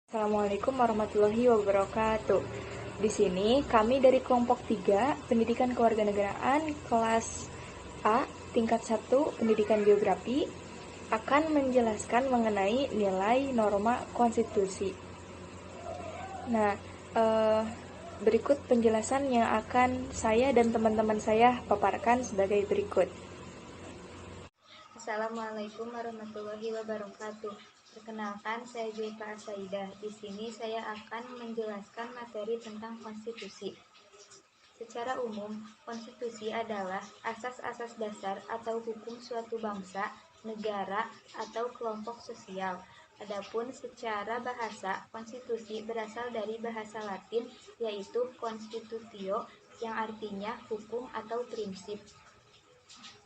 Assalamualaikum warahmatullahi wabarakatuh. Di sini kami dari kelompok 3 Pendidikan Kewarganegaraan kelas A tingkat 1 Pendidikan Geografi akan menjelaskan mengenai nilai norma konstitusi. Nah, berikut penjelasan yang akan saya dan teman-teman saya paparkan sebagai berikut. Assalamualaikum warahmatullahi wabarakatuh. Perkenalkan, saya Juika Asaidah. Di sini saya akan menjelaskan materi tentang konstitusi. Secara umum, konstitusi adalah asas-asas dasar atau hukum suatu bangsa, negara, atau kelompok sosial. Adapun secara bahasa, konstitusi berasal dari bahasa Latin, yaitu constitutio, yang artinya hukum atau prinsip.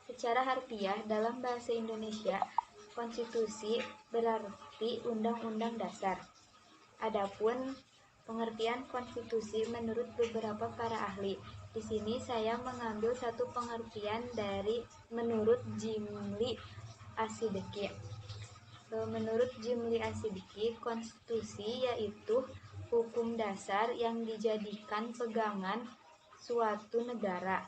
Secara harfiah dalam bahasa Indonesia, konstitusi berarti undang-undang dasar. Adapun pengertian konstitusi menurut beberapa para ahli. Di sini saya mengambil satu pengertian dari menurut Jimli Asidiki. Menurut Jimli Asidiki, konstitusi yaitu hukum dasar yang dijadikan pegangan suatu negara.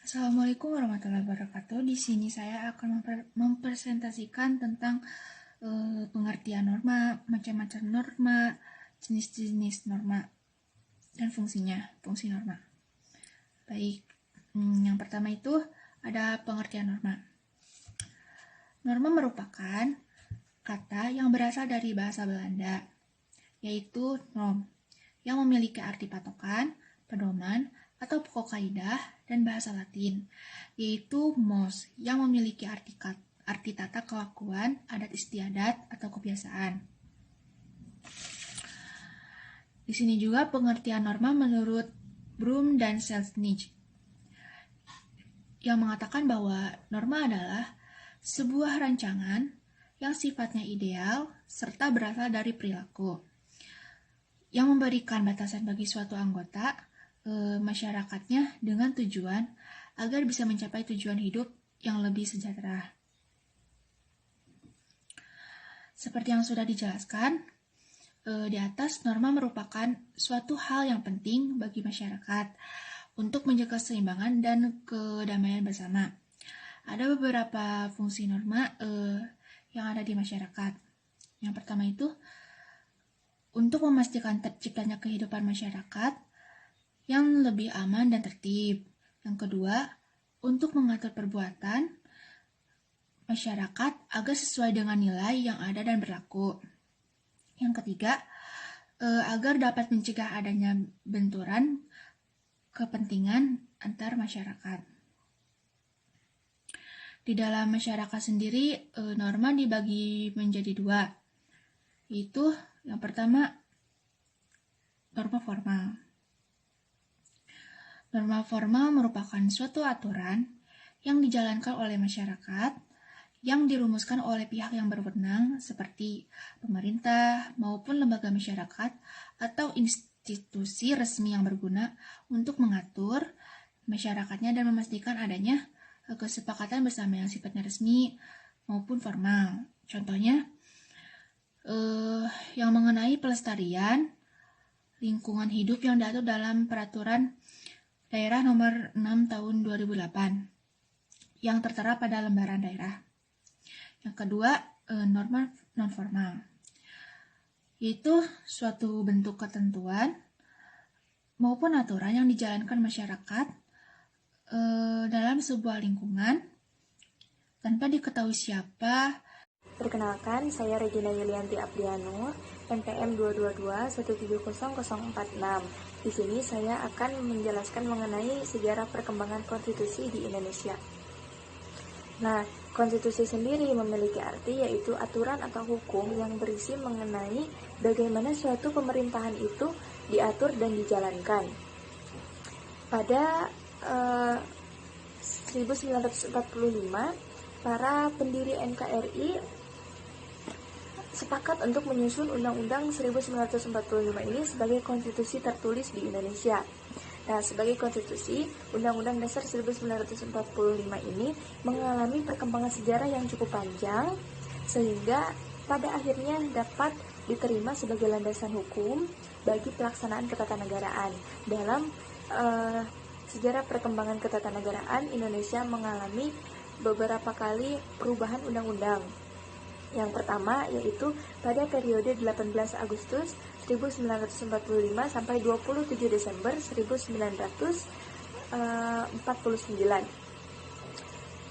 Assalamualaikum warahmatullahi wabarakatuh. Di sini saya akan mempresentasikan tentang pengertian norma, macam-macam norma, jenis-jenis norma, dan fungsi norma. Baik, yang pertama itu ada pengertian norma. Norma merupakan kata yang berasal dari bahasa Belanda, yaitu norm, yang memiliki arti patokan, pedoman, atau pokok kaidah, dan bahasa Latin, yaitu mos, yang memiliki arti tata kelakuan, adat istiadat, atau kebiasaan. Di sini juga pengertian norma menurut Brum dan Selznick, yang mengatakan bahwa norma adalah sebuah rancangan yang sifatnya ideal serta berasal dari perilaku, yang memberikan batasan bagi suatu anggota masyarakatnya dengan tujuan agar bisa mencapai tujuan hidup yang lebih sejahtera. Seperti yang sudah dijelaskan di atas, norma merupakan suatu hal yang penting bagi masyarakat untuk menjaga keseimbangan dan kedamaian bersama. Ada beberapa fungsi norma yang ada di masyarakat. Yang pertama itu untuk memastikan terciptanya kehidupan masyarakat yang lebih aman dan tertib. Yang kedua, untuk mengatur perbuatan masyarakat agar sesuai dengan nilai yang ada dan berlaku. Yang ketiga, agar dapat mencegah adanya benturan kepentingan antar masyarakat. Di dalam masyarakat sendiri, norma dibagi menjadi dua, yaitu yang pertama, norma formal. Norma formal merupakan suatu aturan yang dijalankan oleh masyarakat yang dirumuskan oleh pihak yang berwenang seperti pemerintah maupun lembaga masyarakat atau institusi resmi yang berguna untuk mengatur masyarakatnya dan memastikan adanya kesepakatan bersama yang sifatnya resmi maupun formal. Contohnya, yang mengenai pelestarian lingkungan hidup yang diatur dalam peraturan Daerah nomor 6 tahun 2008 yang tertera pada lembaran daerah. Yang kedua, norma non-formal, yaitu suatu bentuk ketentuan maupun aturan yang dijalankan masyarakat dalam sebuah lingkungan tanpa diketahui siapa. Perkenalkan, saya Regina Yulianti Apriano, NPM 222-170-046. Di sini saya akan menjelaskan mengenai sejarah perkembangan konstitusi di Indonesia. Nah, konstitusi sendiri memiliki arti yaitu aturan atau hukum yang berisi mengenai bagaimana suatu pemerintahan itu diatur dan dijalankan. Pada 1945, para pendiri NKRI sepakat untuk menyusun Undang-Undang 1945 ini sebagai konstitusi tertulis di Indonesia. Nah, sebagai konstitusi, Undang-Undang Dasar 1945 ini mengalami perkembangan sejarah yang cukup panjang, sehingga pada akhirnya dapat diterima sebagai landasan hukum bagi pelaksanaan ketatanegaraan. Dalam sejarah perkembangan ketatanegaraan, Indonesia mengalami beberapa kali perubahan undang-undang. Yang pertama yaitu pada periode 18 Agustus 1945 sampai 27 Desember 1949.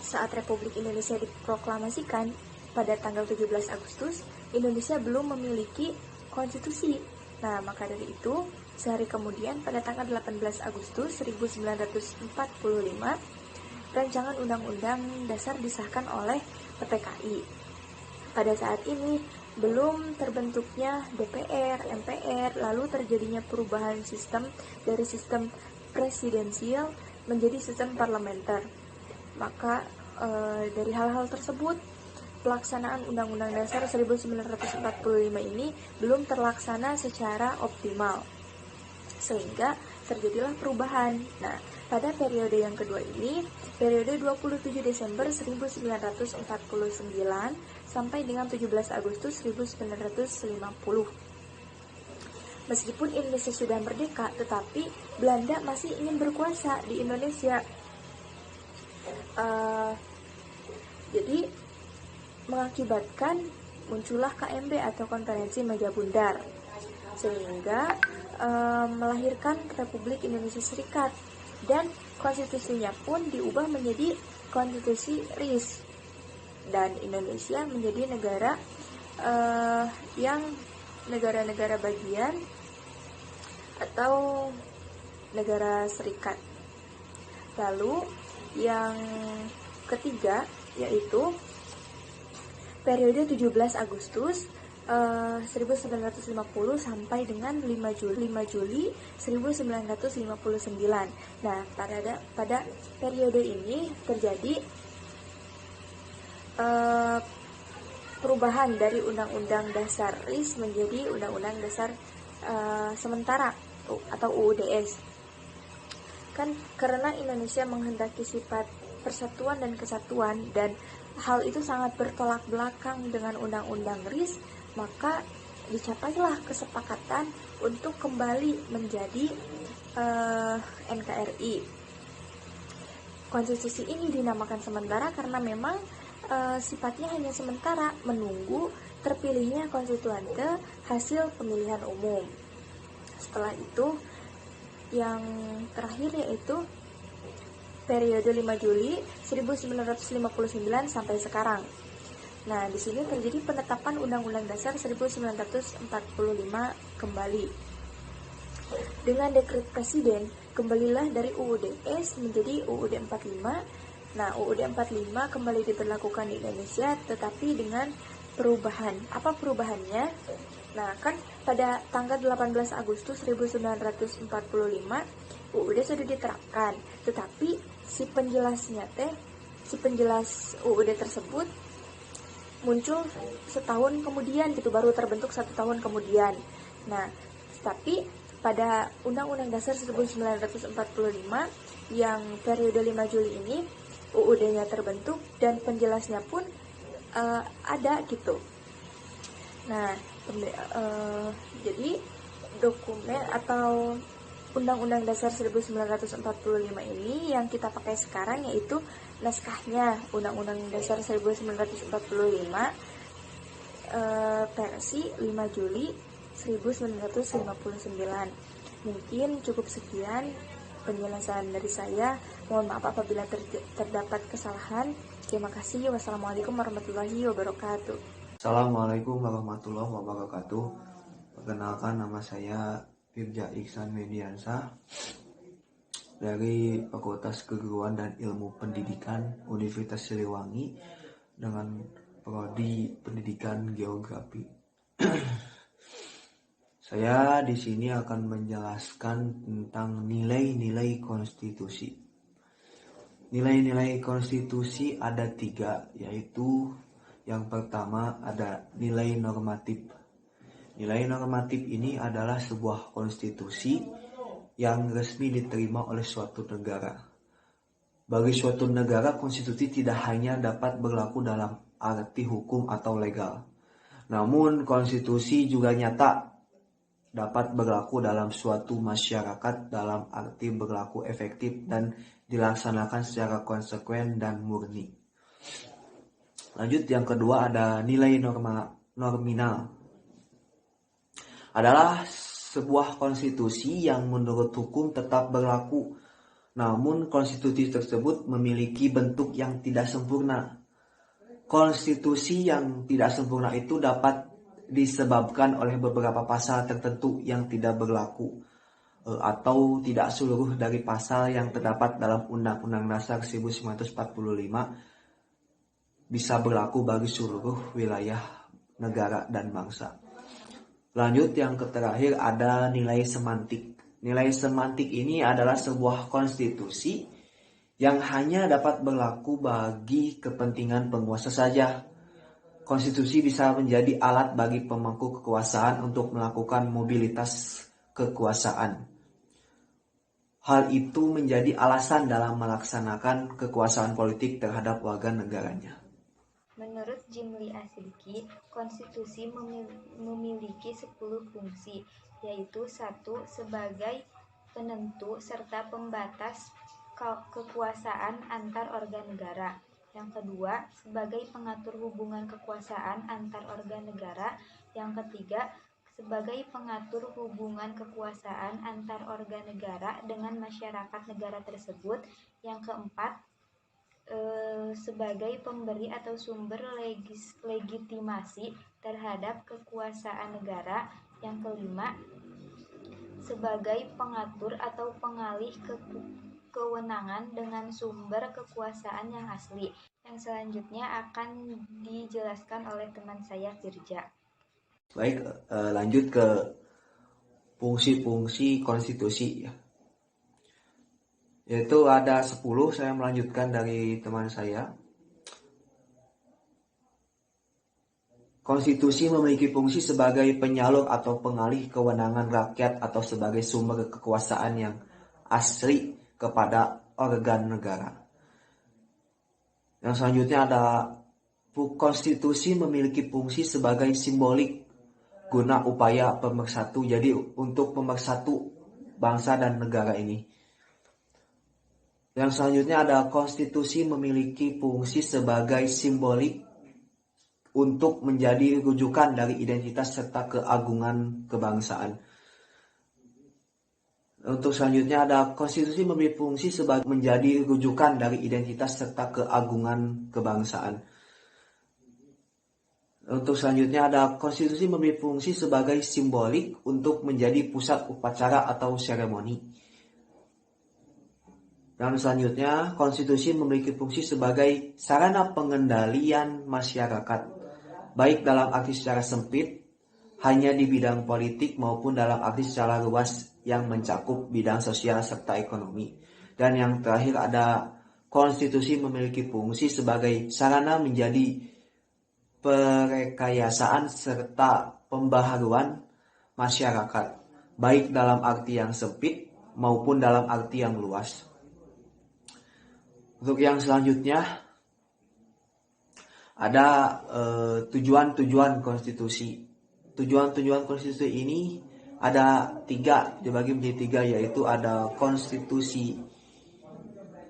Saat Republik Indonesia diproklamasikan pada tanggal 17 Agustus, Indonesia belum memiliki konstitusi. Nah, maka dari itu, sehari kemudian pada tanggal 18 Agustus 1945, Rancangan Undang-Undang Dasar disahkan oleh PPKI. Pada saat ini, belum terbentuknya DPR, MPR, lalu terjadinya perubahan sistem dari sistem presidensial menjadi sistem parlementer. Maka dari hal-hal tersebut, pelaksanaan Undang-Undang Dasar 1945 ini belum terlaksana secara optimal, sehingga terjadilah perubahan. Nah, pada periode yang kedua ini, periode 27 Desember 1949 sampai dengan 17 Agustus 1950. Meskipun Indonesia sudah merdeka, tetapi Belanda masih ingin berkuasa di Indonesia. Jadi mengakibatkan muncullah KMB atau Konferensi Meja Bundar, sehingga melahirkan Republik Indonesia Serikat, dan konstitusinya pun diubah menjadi konstitusi RIS, dan Indonesia menjadi negara yang negara-negara bagian atau negara serikat. Lalu yang ketiga yaitu periode 17 Agustus 1950 sampai dengan 5 Juli 1959. Nah, pada periode ini terjadi perubahan dari Undang-Undang Dasar RIS menjadi Undang-Undang Dasar sementara atau UUDS. Kan karena Indonesia menghendaki sifat persatuan dan kesatuan, dan hal itu sangat bertolak belakang dengan Undang-Undang RIS, maka dicapailah kesepakatan untuk kembali menjadi NKRI. Konstitusi ini dinamakan sementara karena memang sifatnya hanya sementara, menunggu terpilihnya konstituante hasil pemilihan umum. Setelah itu, yang terakhir yaitu periode 5 Juli 1959 sampai sekarang. Nah, di sini terjadi penetapan Undang-Undang Dasar 1945 kembali. Dengan dekret presiden, kembalilah dari UUDS menjadi UUD 45. Nah, UUD 45 kembali diberlakukan di Indonesia, tetapi dengan perubahan. Apa perubahannya? Nah, kan pada tanggal 18 Agustus 1945 UUD sudah diterapkan, tetapi si penjelas UUD tersebut muncul setahun kemudian gitu, baru terbentuk 1 tahun kemudian. Nah, tapi pada Undang-Undang Dasar 1945 yang periode 5 Juli ini UUD-nya terbentuk dan penjelasnya pun ada gitu. Nah, jadi dokumen atau Undang-Undang Dasar 1945 ini yang kita pakai sekarang yaitu naskahnya Undang-Undang Dasar 1945 versi 5 Juli 1959. Mungkin cukup sekian penjelasan dari saya. Mohon maaf apabila terdapat kesalahan. Terima kasih. Wassalamualaikum warahmatullahi wabarakatuh. Assalamualaikum warahmatullahi wabarakatuh. Perkenalkan, nama saya Firja Iksan Mediansa dari Fakultas Keguruan dan Ilmu Pendidikan Universitas Siliwangi dengan prodi Pendidikan Geografi. Saya di sini akan menjelaskan tentang nilai-nilai konstitusi. Nilai-nilai konstitusi ada 3, yaitu yang pertama ada nilai normatif. Nilai normatif ini adalah sebuah konstitusi yang resmi diterima oleh suatu negara. Bagi suatu negara, konstitusi tidak hanya dapat berlaku dalam arti hukum atau legal, Namun, konstitusi juga nyata dapat berlaku dalam suatu masyarakat dalam arti berlaku efektif dan dilaksanakan secara konsekuen dan murni. Lanjut, yang kedua ada nilai nominal. Adalah sebuah konstitusi yang menurut hukum tetap berlaku, namun konstitusi tersebut memiliki bentuk yang tidak sempurna. Konstitusi yang tidak sempurna itu dapat disebabkan oleh beberapa pasal tertentu yang tidak berlaku atau tidak seluruh dari pasal yang terdapat dalam Undang-Undang Dasar 1945 bisa berlaku bagi seluruh wilayah negara dan bangsa. Lanjut, yang terakhir ada nilai semantik. Nilai semantik ini adalah sebuah konstitusi yang hanya dapat berlaku bagi kepentingan penguasa saja. Konstitusi bisa menjadi alat bagi pemangku kekuasaan untuk melakukan mobilitas kekuasaan. Hal itu menjadi alasan dalam melaksanakan kekuasaan politik terhadap warga negaranya. Menurut Jimli Asidiki, konstitusi memiliki 10 fungsi, yaitu 1. Sebagai penentu serta pembatas kekuasaan antar organ negara. Yang kedua, sebagai pengatur hubungan kekuasaan antar organ negara. Yang ketiga, sebagai pengatur hubungan kekuasaan antar organ negara dengan masyarakat negara tersebut. Yang keempat, sebagai pemberi atau sumber legitimasi terhadap kekuasaan negara. Yang kelima, sebagai pengatur atau pengalih kewenangan dengan sumber kekuasaan yang asli. Yang selanjutnya akan dijelaskan oleh teman saya Firja. Baik, lanjut ke fungsi-fungsi konstitusi ya. Yaitu ada 10, saya melanjutkan dari teman saya. Konstitusi memiliki fungsi sebagai penyalur atau pengalih kewenangan rakyat atau sebagai sumber kekuasaan yang asli kepada organ negara. Yang selanjutnya ada konstitusi memiliki fungsi sebagai simbolik guna upaya pemersatu, jadi untuk pemersatu bangsa dan negara ini. Yang selanjutnya ada konstitusi memiliki fungsi sebagai simbolik untuk menjadi rujukan dari identitas serta keagungan kebangsaan. Untuk selanjutnya ada konstitusi memiliki fungsi sebagai menjadi rujukan dari identitas serta keagungan kebangsaan. Untuk selanjutnya ada konstitusi memiliki fungsi sebagai simbolik untuk menjadi pusat upacara atau seremoni. Dan selanjutnya konstitusi memiliki fungsi sebagai sarana pengendalian masyarakat, baik dalam arti secara sempit, hanya di bidang politik maupun dalam arti secara luas yang mencakup bidang sosial serta ekonomi. Dan yang terakhir ada konstitusi memiliki fungsi sebagai sarana menjadi perekayasaan serta pembaharuan masyarakat, baik dalam arti yang sempit maupun dalam arti yang luas. Untuk yang selanjutnya ada tujuan-tujuan konstitusi. Tujuan-tujuan konstitusi ini ada 3, dibagi menjadi 3, yaitu ada konstitusi.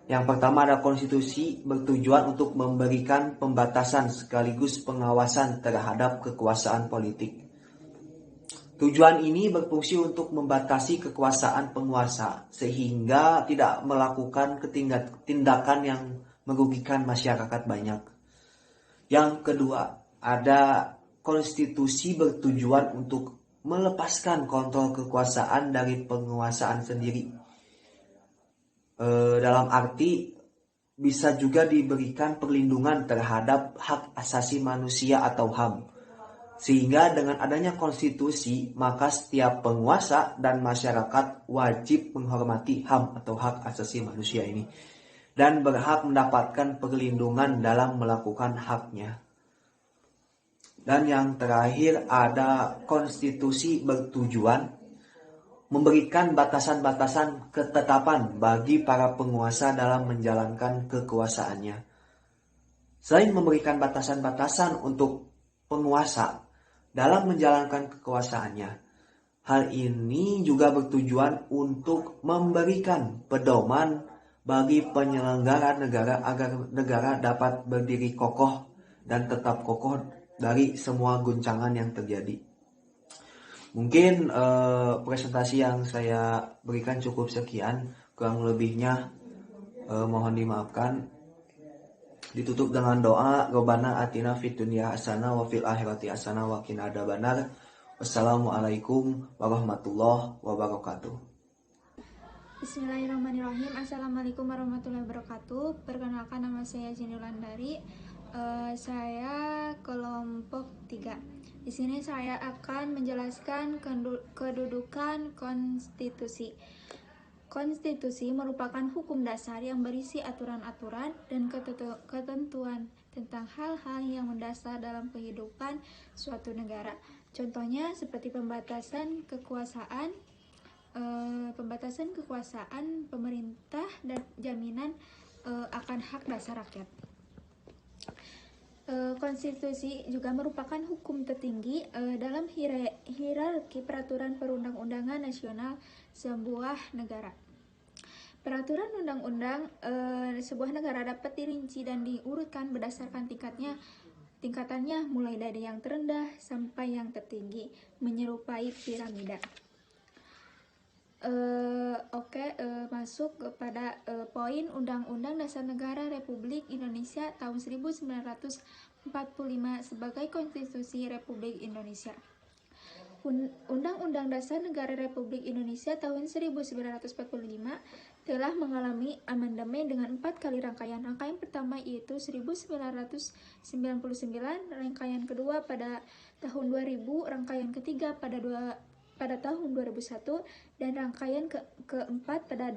Yang pertama ada konstitusi bertujuan untuk memberikan pembatasan sekaligus pengawasan terhadap kekuasaan politik. Tujuan ini berfungsi untuk membatasi kekuasaan penguasa sehingga tidak melakukan tindakan yang merugikan masyarakat banyak. Yang kedua, ada konstitusi bertujuan untuk melepaskan kontrol kekuasaan dari penguasaan sendiri. Dalam arti bisa juga diberikan perlindungan terhadap hak asasi manusia atau HAM. Sehingga dengan adanya konstitusi, maka setiap penguasa dan masyarakat wajib menghormati HAM atau hak asasi manusia ini dan berhak mendapatkan perlindungan dalam melakukan haknya. Dan yang terakhir ada konstitusi bertujuan memberikan batasan-batasan ketetapan bagi para penguasa dalam menjalankan kekuasaannya. Selain memberikan batasan-batasan untuk penguasa, dalam menjalankan kekuasaannya. Hal ini juga bertujuan untuk memberikan pedoman bagi penyelenggara negara agar negara dapat berdiri kokoh dan tetap kokoh dari semua guncangan yang terjadi. Mungkin presentasi yang saya berikan cukup sekian, kurang lebihnya mohon dimaafkan. Ditutup dengan doa, Rabbana atina fid dunya hasanah wa fil akhirati hasanah wa qina adzabannar. Wassalamualaikum warahmatullahi wabarakatuh. Bismillahirrahmanirrahim. Assalamualaikum warahmatullahi wabarakatuh. Perkenalkan, nama saya Jini Wulandari. Saya kelompok 3. Di sini saya akan menjelaskan kedudukan konstitusi. Konstitusi merupakan hukum dasar yang berisi aturan-aturan dan ketentuan tentang hal-hal yang mendasar dalam kehidupan suatu negara. Contohnya seperti pembatasan kekuasaan pemerintah dan jaminan akan hak dasar rakyat. Konstitusi juga merupakan hukum tertinggi dalam hierarki peraturan perundang-undangan nasional sebuah negara. Peraturan undang-undang sebuah negara dapat dirinci dan diurutkan berdasarkan tingkatannya mulai dari yang terendah sampai yang tertinggi, menyerupai piramida. Masuk kepada poin Undang-Undang Dasar Negara Republik Indonesia tahun 1945 sebagai Konstitusi Republik Indonesia. Undang-Undang Dasar Negara Republik Indonesia tahun 1945 telah mengalami amandemen dengan 4 kali rangkaian. Rangkaian pertama yaitu 1999, rangkaian kedua pada tahun 2000, rangkaian ketiga pada tahun 2001, dan rangkaian keempat pada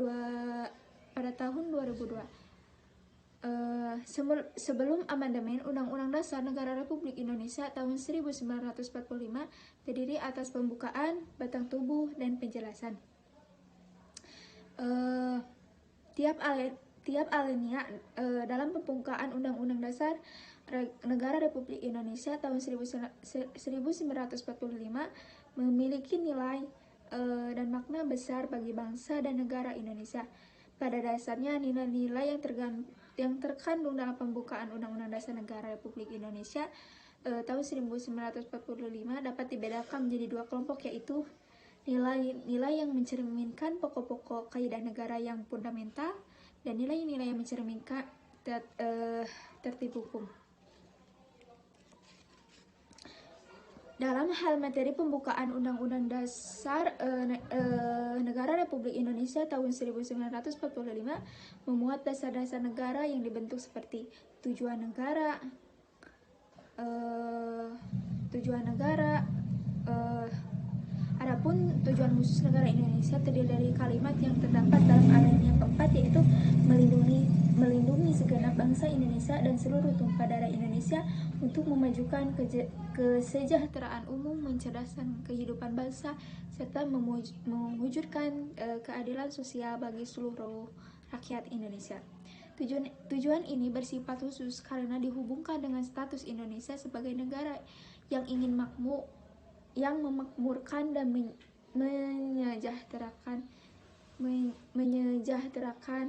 tahun 2002. Sebelum amandemen, Undang-Undang Dasar Negara Republik Indonesia tahun 1945 terdiri atas pembukaan, batang tubuh, dan penjelasan. Tiap alinea dalam pembukaan Undang-Undang Dasar Negara Republik Indonesia tahun 1945 memiliki nilai dan makna besar bagi bangsa dan negara Indonesia. Pada dasarnya, nilai-nilai yang terkandung dalam pembukaan Undang-Undang Dasar Negara Republik Indonesia tahun 1945 dapat dibedakan menjadi 2 kelompok, yaitu nilai-nilai yang mencerminkan pokok-pokok kaidah negara yang fundamental dan nilai-nilai yang mencerminkan tertib hukum. Dalam hal materi pembukaan Undang-Undang Dasar Negara Republik Indonesia tahun 1945 memuat dasar-dasar negara yang dibentuk seperti tujuan negara. Adapun tujuan khusus negara Indonesia terdiri dari kalimat yang terdapat dalam alinea keempat, yaitu melindungi segenap bangsa Indonesia dan seluruh tumpah darah Indonesia untuk memajukan kesejahteraan umum, mencerdaskan kehidupan bangsa, serta mewujudkan keadilan sosial bagi seluruh rakyat Indonesia. Tujuan ini bersifat khusus karena dihubungkan dengan status Indonesia sebagai negara yang ingin memakmurkan dan menyejahterakan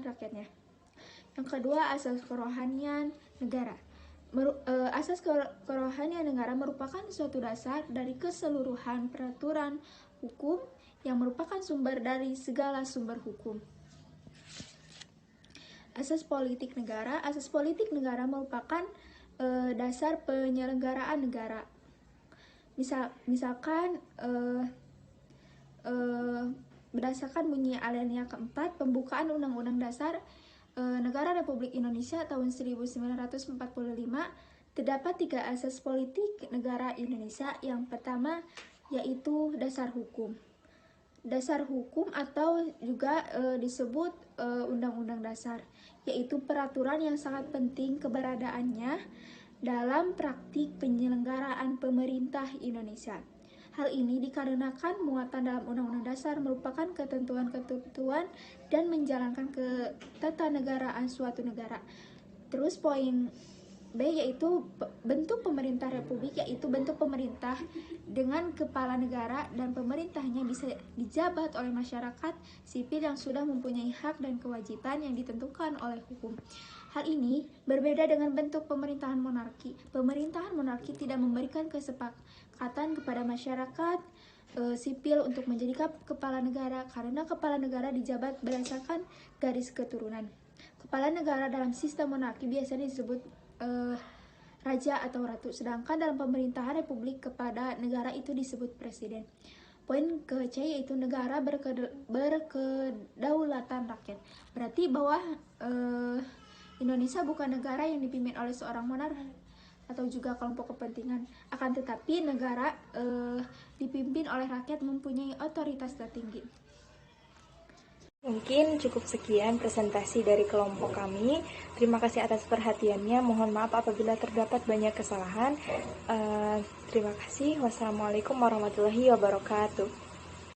rakyatnya. Yang kedua, asas kerohanian negara. Asas kerohanian negara merupakan suatu dasar dari keseluruhan peraturan hukum yang merupakan sumber dari segala sumber hukum. Asas politik negara. Asas politik negara merupakan dasar penyelenggaraan negara. Misalkan berdasarkan bunyi alinea keempat pembukaan Undang-Undang Dasar Negara Republik Indonesia tahun 1945 terdapat 3 asas politik negara Indonesia. Yang pertama yaitu dasar hukum. Dasar hukum atau juga disebut Undang-Undang Dasar, yaitu peraturan yang sangat penting keberadaannya dalam praktik penyelenggaraan pemerintah Indonesia. Hal ini dikarenakan muatan dalam Undang-Undang Dasar merupakan ketentuan-ketentuan dan menjalankan ketatanegaraan suatu negara. Terus poin B yaitu bentuk pemerintah republik, yaitu bentuk pemerintah dengan kepala negara dan pemerintahnya bisa dijabat oleh masyarakat sipil yang sudah mempunyai hak dan kewajiban yang ditentukan oleh hukum. Hal ini berbeda dengan bentuk pemerintahan monarki. Pemerintahan monarki tidak memberikan kesepakatan kepada masyarakat sipil untuk menjadi kepala negara karena kepala negara dijabat berdasarkan garis keturunan. Kepala negara dalam sistem monarki biasanya disebut raja atau ratu, sedangkan dalam pemerintahan republik kepada negara itu disebut presiden. Poin ke-C yaitu negara berkedaulatan rakyat. Berarti bahwa Indonesia bukan negara yang dipimpin oleh seorang monark atau juga kelompok kepentingan, akan tetapi negara dipimpin oleh rakyat mempunyai otoritas tertinggi. Mungkin cukup sekian presentasi dari kelompok kami. Terima kasih atas perhatiannya. Mohon maaf apabila terdapat banyak kesalahan. Terima kasih. Wassalamualaikum warahmatullahi wabarakatuh.